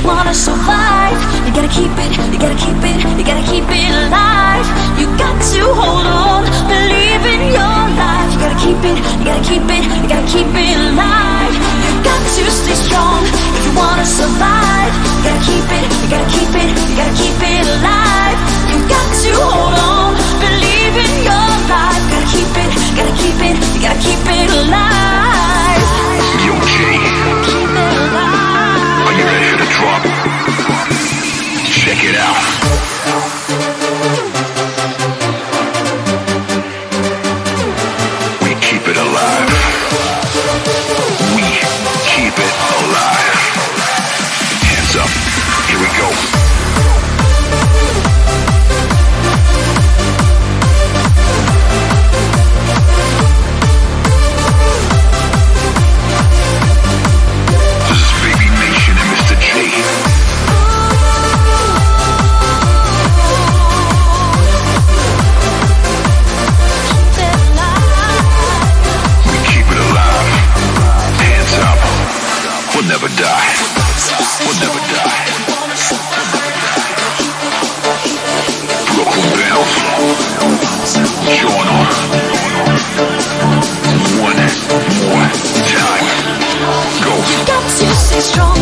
wanna survive, you gotta keep it, you gotta keep it, you gotta keep it alive. You got to hold on, believe in your life. You gotta keep it, you gotta keep it, you gotta keep it alive. You got to stay strong if you wanna survive. You gotta keep it, you gotta keep it, you gotta keep it alive. You got to hold on, believe in your life. You gotta keep it, you gotta keep it, you gotta keep it alive. Yo, Jay, are you ready for the drop? Check it out. We keep it alive. We keep it alive. Hands up. Here we go. This is Baby Nation and Mr. J. We keep it alive. Hands up. We'll never die. We'll never die. Brooklyn Bells. Join on. One more time. Go. You got to stay strong